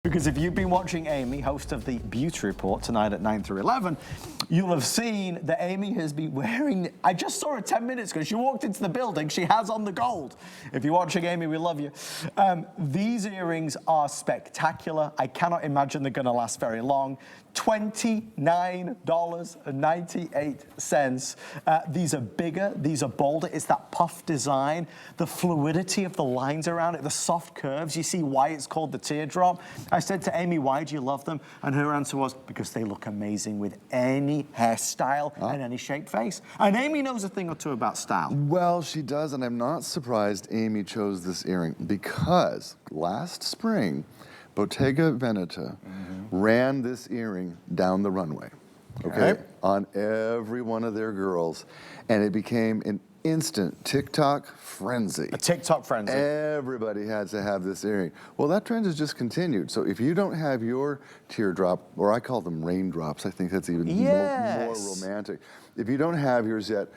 Because if you've been watching Amy, host of the Beauty Report, tonight at 9 through 11, you'll have seen that Amy has been wearing, I just saw her 10 minutes ago, she walked into the building, she has on the gold. If you're watching Amy, we love you. These earrings are spectacular. I cannot imagine they're gonna last very long. $29.98. These are bigger, these are bolder. It's that puff design, the fluidity of the lines around it, the soft curves. You see why it's called the teardrop. I said to Amy, why do you love them? And her answer was, because they look amazing with any hairstyle and any shaped face. And Amy knows a thing or two about style. Well, she does, and I'm not surprised Amy chose this earring because last spring, Bottega Veneta ran this earring down the runway, okay, on every one of their girls, and it became an instant TikTok frenzy. A TikTok frenzy. Everybody had to have this earring. Well, that trend has just continued. So if you don't have your teardrop, or I call them raindrops, I think that's even more romantic. If you don't have yours yet,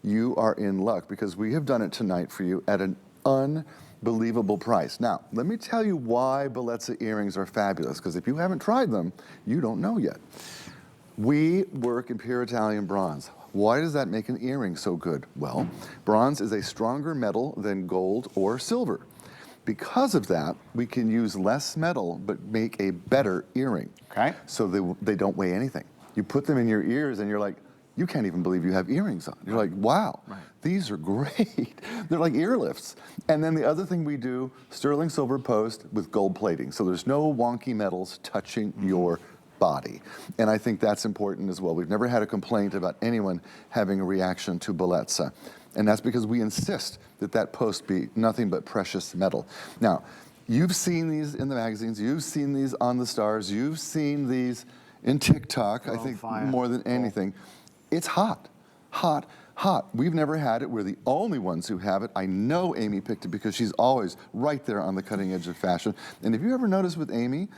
you are in luck because we have done it tonight for you at an unbelievable price. Now, let me tell you why Bellezza earrings are fabulous, because if you haven't tried them, you don't know yet. We work in pure Italian bronze. Why does that make an earring so good? Well, bronze is a stronger metal than gold or silver. Because of that, we can use less metal but make a better earring. Okay. So they don't weigh anything. You put them in your ears and you're like, you can't even believe you have earrings on. You're like, wow, these are great. They're like ear lifts. And then the other thing we do, sterling silver post with gold plating. So there's no wonky metals touching your body. And I think that's important as well. We've never had a complaint about anyone having a reaction to Bellezza. And that's because we insist that that post be nothing but precious metal. Now, you've seen these in the magazines, you've seen these on the stars, you've seen these in TikTok, I think more than anything. It's hot, hot, hot. We've never had it. We're the only ones who have it. I know Amy picked it because she's always right there on the cutting edge of fashion. And if you ever notice with Amy,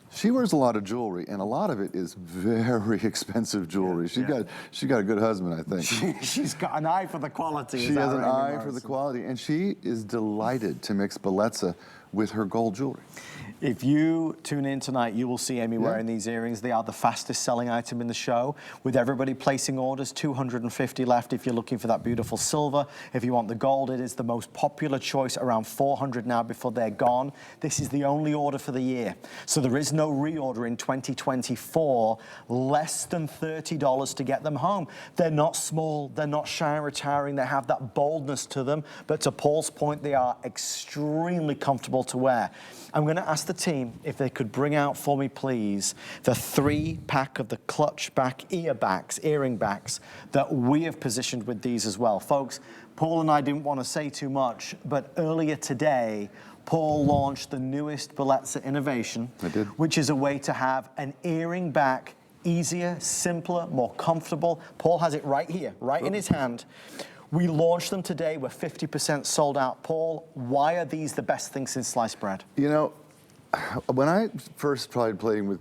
she wears a lot of jewelry, and a lot of it is very expensive jewelry. She got a good husband, I think. She's got an eye for the quality. She has an eye for the quality, and she is delighted to mix Bellezza with her gold jewelry. If you tune in tonight, you will see Amy wearing these earrings. They are the fastest selling item in the show. With everybody placing orders, 250 left if you're looking for that beautiful silver. If you want the gold, it is the most popular choice, around 400 now before they're gone. This is the only order for the year. So there is no reorder in 2024, less than $30 to get them home. They're not small, they're not shy and retiring, they have that boldness to them, but to Paul's point, they are extremely comfortable to wear. I'm going to ask the team if they could bring out for me, please, the 3-pack of the clutch back earring backs that we have positioned with these as well. Folks, Paul and I didn't want to say too much, but earlier today, Paul launched the newest Bellezza innovation, which is a way to have an earring back easier, simpler, more comfortable. Paul has it right here, right in his hand. We launched them today. We're 50% sold out. Paul, why are these the best thing since sliced bread? You know, when I first tried playing with,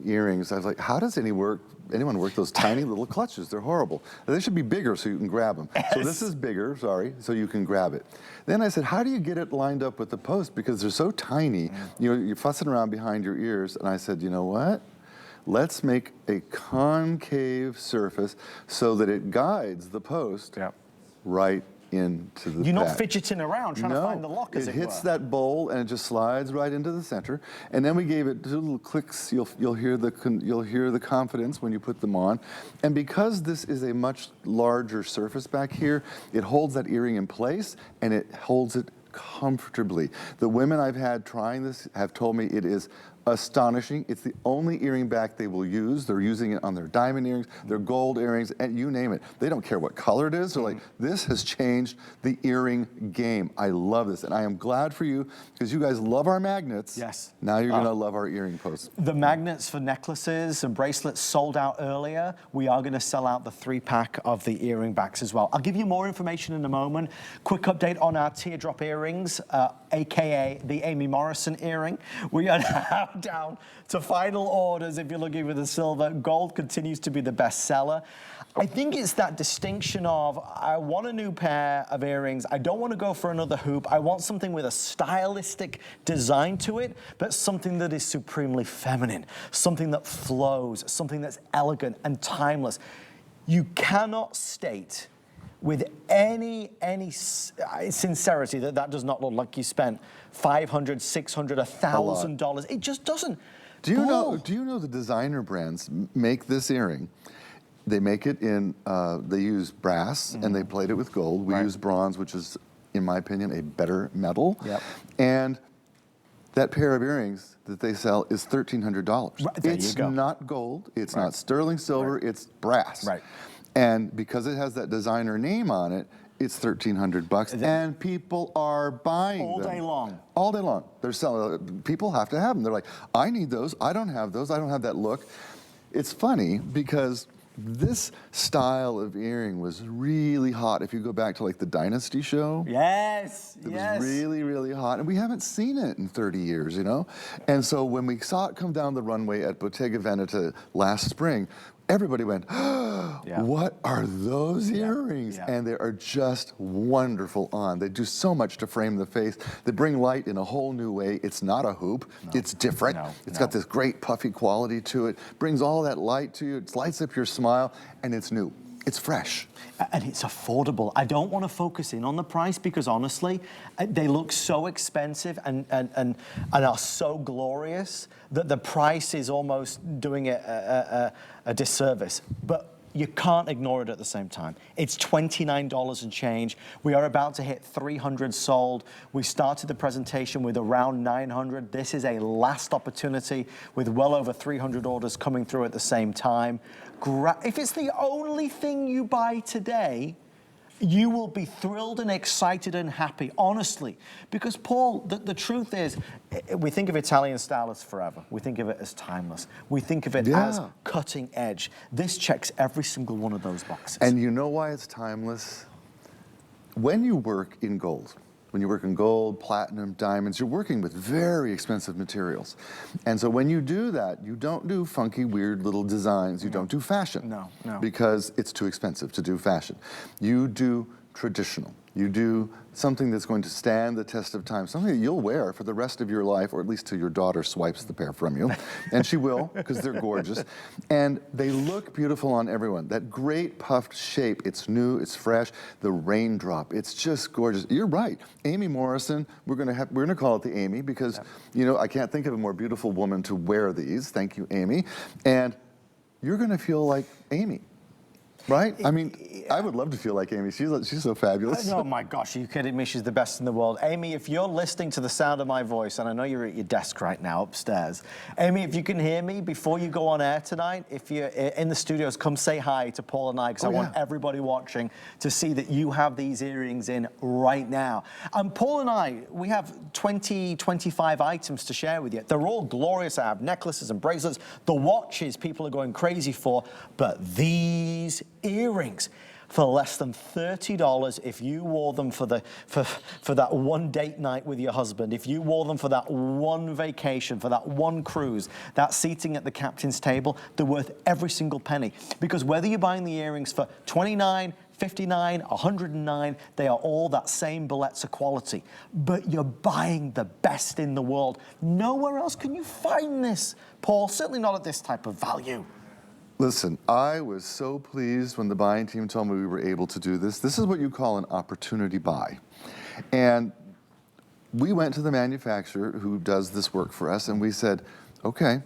earrings, I was like, how does anyone work those tiny little clutches? They're horrible. They should be bigger so you can grab them. So this is bigger, sorry, so you can grab it. Then I said, how do you get it lined up with the post? Because they're so tiny, you're fussing around behind your ears. And I said, you know what? Let's make a concave surface so that it guides the post right into the You're not fidgeting around trying to find the lock, as it were. It hits that bowl and it just slides right into the center. And then we gave it 2 little clicks. You'll hear the confidence when you put them on. And because this is a much larger surface back here, it holds that earring in place and it holds it comfortably. The women I've had trying this have told me it is astonishing. It's the only earring back they will use. They're using it on their diamond earrings, their gold earrings, and you name it. They don't care what color it is. They're like, this has changed the earring game. I love this, and I am glad for you because you guys love our magnets. Yes. Now you're gonna love our earring posts. The magnets for necklaces and bracelets sold out earlier. We are gonna sell out the 3-pack of the earring backs as well. I'll give you more information in a moment. Quick update on our teardrop earring. earrings, AKA the Amy Morrison earring. We are now down to final orders if you're looking for the silver. Gold continues to be the best seller. I think it's that distinction of, I want a new pair of earrings. I don't want to go for another hoop. I want something with a stylistic design to it, but something that is supremely feminine, something that flows, something that's elegant and timeless. You cannot state with any sincerity that does not look like you spent $500, $600, $1,000. It just doesn't. Do you know the designer brands make this earring? They make it in, they use brass and they plate it with gold. We use bronze, which is, in my opinion, a better metal. Yep. And that pair of earrings that they sell is $1,300. Right, there it's you go. not gold, it's not sterling silver, it's brass. Right. And because it has that designer name on it, it's $1,300, and people are buying them. All day long. All day long. They're selling, people have to have them. They're like, I need those, I don't have those, I don't have that look. It's funny because this style of earring was really hot. If you go back to like the Dynasty show. Yes, it was really, really hot. And we haven't seen it in 30 years, you know? And so when we saw it come down the runway at Bottega Veneta last spring, everybody went, oh, what are those earrings? And they are just wonderful on. They do so much to frame the face. They bring light in a whole new way. It's not a hoop. It's different. It's got this great puffy quality to it. Brings all that light to you. It lights up your smile, and it's new. It's fresh. And it's affordable. I don't want to focus in on the price because honestly, they look so expensive and are so glorious that the price is almost doing it a disservice. But you can't ignore it at the same time. It's $29 and change. We are about to hit 300 sold. We started the presentation with around 900. This is a last opportunity with well over 300 orders coming through at the same time. If it's the only thing you buy today, you will be thrilled and excited and happy, honestly. Because, Paul, the truth is, we think of Italian style as forever. We think of it as timeless. We think of it as cutting edge. This checks every single one of those boxes. And you know why it's timeless? When you work in gold, when you work in gold, platinum, diamonds, you're working with very expensive materials. And so when you do that, you don't do funky, weird little designs. You don't do fashion. No. Because it's too expensive to do fashion. You do traditional. You do something that's going to stand the test of time, something that you'll wear for the rest of your life, or at least till your daughter swipes the pair from you. And she will, because they're gorgeous. And they look beautiful on everyone. That great puffed shape, it's new, it's fresh. The raindrop, it's just gorgeous. You're right. Amy Morrison, we're gonna call it the Amy because, you know, I can't think of a more beautiful woman to wear these. Thank you, Amy. And you're gonna feel like Amy. Right? I mean, I would love to feel like Amy. She's so fabulous. Oh my gosh, are you kidding me? She's the best in the world. Amy, if you're listening to the sound of my voice, and I know you're at your desk right now upstairs, Amy, if you can hear me before you go on air tonight, if you're in the studios, come say hi to Paul and I, because I want everybody watching to see that you have these earrings in right now. And Paul and I, we have 20, 25 items to share with you. They're all glorious. I have necklaces and bracelets, the watches people are going crazy for, but these earrings for less than $30 if you wore them for that one date night with your husband, if you wore them for that one vacation, for that one cruise, that seating at the captain's table, they're worth every single penny. Because whether you're buying the earrings for $29, $59, $109, they are all that same Bellezza quality. But you're buying the best in the world. Nowhere else can you find this, Paul, certainly not at this type of value. Listen, I was so pleased when the buying team told me we were able to do this. This is what you call an opportunity buy. And we went to the manufacturer who does this work for us and we said, okay,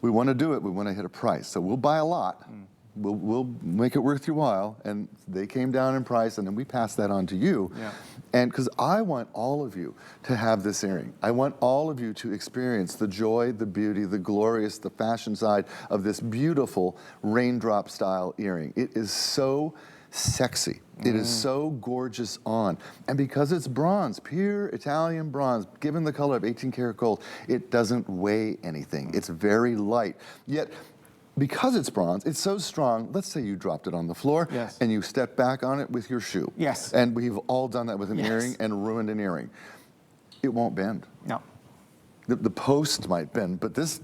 we want to do it, we want to hit a price. So we'll buy a lot, we'll make it worth your while. And they came down in price and then we passed that on to you. And because I want all of you to have this earring. I want all of you to experience the joy, the beauty, the glorious, the fashion side of this beautiful raindrop style earring. It is so sexy. It is so gorgeous on. And because it's bronze, pure Italian bronze, given the color of 18 karat gold, it doesn't weigh anything. It's very light. Yet, because it's bronze, it's so strong. Let's say you dropped it on the floor Yes. and you step back on it with your shoe. Yes. And we've all done that with an Yes. earring and ruined an earring. It won't bend. No. The post might bend, but it's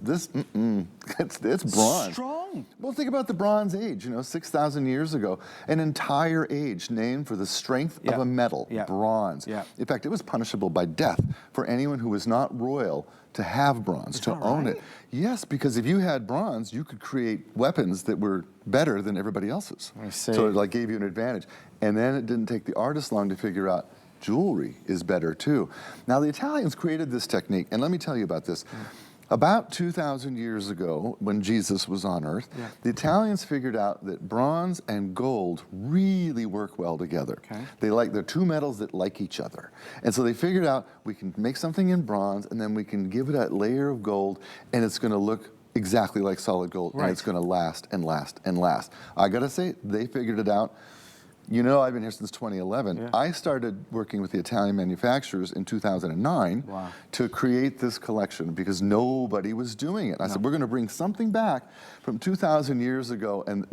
bronze. Strong. Well, think about the Bronze Age, 6,000 years ago. An entire age named for the strength of a metal, bronze. Yeah. In fact, it was punishable by death for anyone who was not royal to have bronze, to own it. Yes, because if you had bronze, you could create weapons that were better than everybody else's. I see. So it gave you an advantage. And then it didn't take the artist long to figure out jewelry is better too. Now the Italians created this technique, and let me tell you about this. About 2,000 years ago, when Jesus was on Earth, the Italians figured out that bronze and gold really work well together. They're two metals that like each other. And so they figured out we can make something in bronze, and then we can give it a layer of gold, and it's gonna look exactly like solid gold, and it's gonna last and last and last. I gotta say, they figured it out. I've been here since 2011. I started working with the Italian manufacturers in 2009 to create this collection because nobody was doing it. I said, we're going to bring something back from 2,000 years ago. And,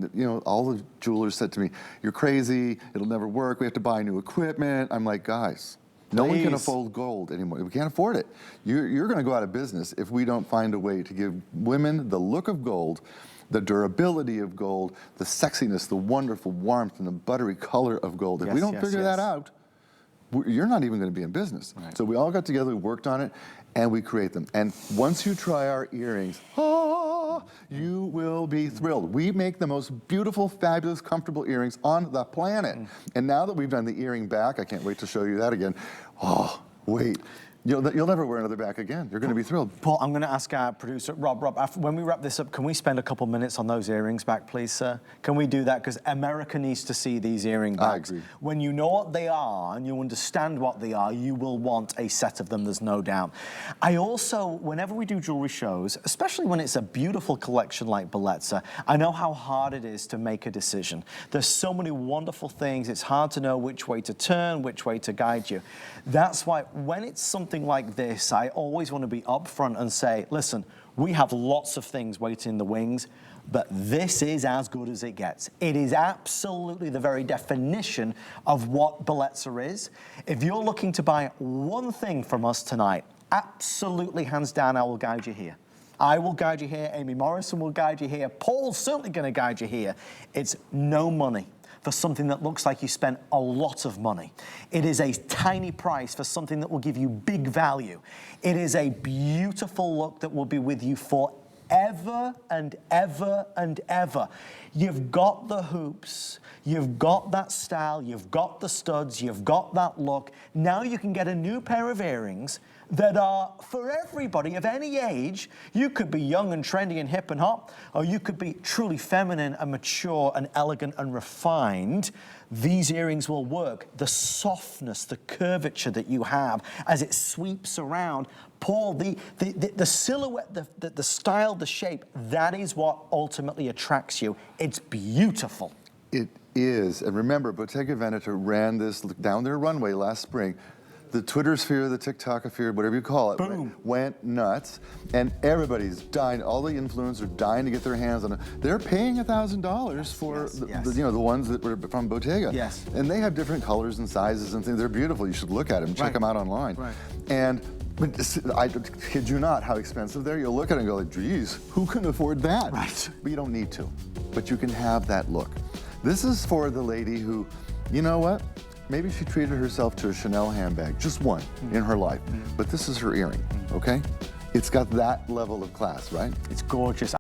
all the jewelers said to me, you're crazy. It'll never work. We have to buy new equipment. I'm like, guys, no one can afford gold anymore. We can't afford it. You're going to go out of business if we don't find a way to give women the look of gold, the durability of gold, the sexiness, the wonderful warmth, and the buttery color of gold. If we don't figure that out, you're not even going to be in business. So we all got together, we worked on it, and we create them. And once you try our earrings, you will be thrilled. We make the most beautiful, fabulous, comfortable earrings on the planet. And now that we've done the earring back, I can't wait to show you that again. Oh, wait. You'll never wear another back again. You're going to be thrilled. Paul, I'm going to ask our producer, Rob, when we wrap this up, can we spend a couple minutes on those earrings back, please, sir? Can we do that? Because America needs to see these earring bags. I agree. When you know what they are and you understand what they are, you will want a set of them, there's no doubt. I also, whenever we do jewelry shows, especially when it's a beautiful collection like Bellezza, I know how hard it is to make a decision. There's so many wonderful things, it's hard to know which way to turn, which way to guide you. That's why when it's something like this, I always want to be upfront and say, listen, we have lots of things waiting in the wings, but this is as good as it gets. It is absolutely the very definition of what Bellezza is. If you're looking to buy one thing from us tonight, absolutely hands down, I will guide you here. I will guide you here, Amy Morrison will guide you here, Paul's certainly going to guide you here. It's no money for something that looks like you spent a lot of money. It is a tiny price for something that will give you big value. It is a beautiful look that will be with you forever and ever and ever. You've got the hoops, you've got that style, you've got the studs, you've got that look. Now you can get a new pair of earrings that are for everybody of any age. You could be young and trendy and hip and hot, or you could be truly feminine and mature and elegant and refined. These earrings will work. The softness, the curvature that you have as it sweeps around. Paul, the silhouette, the style, the shape, that is what ultimately attracts you. It's beautiful. It is. And remember, Bottega Veneta ran this down their runway last spring. The Twittersphere, the TikTokosphere, whatever you call it, went nuts, and everybody's dying. All the influencers are dying to get their hands on it. They're paying $1,000 for the ones that were from Bottega. And they have different colors and sizes and things. They're beautiful. You should look at them. Check them out online. And I kid you not how expensive they're. You'll look at it and go like, geez, who can afford that? But you don't need to. But you can have that look. This is for the lady who, you know what? Maybe she treated herself to a Chanel handbag, just one in her life, but this is her earring, okay? It's got that level of class, right? It's gorgeous.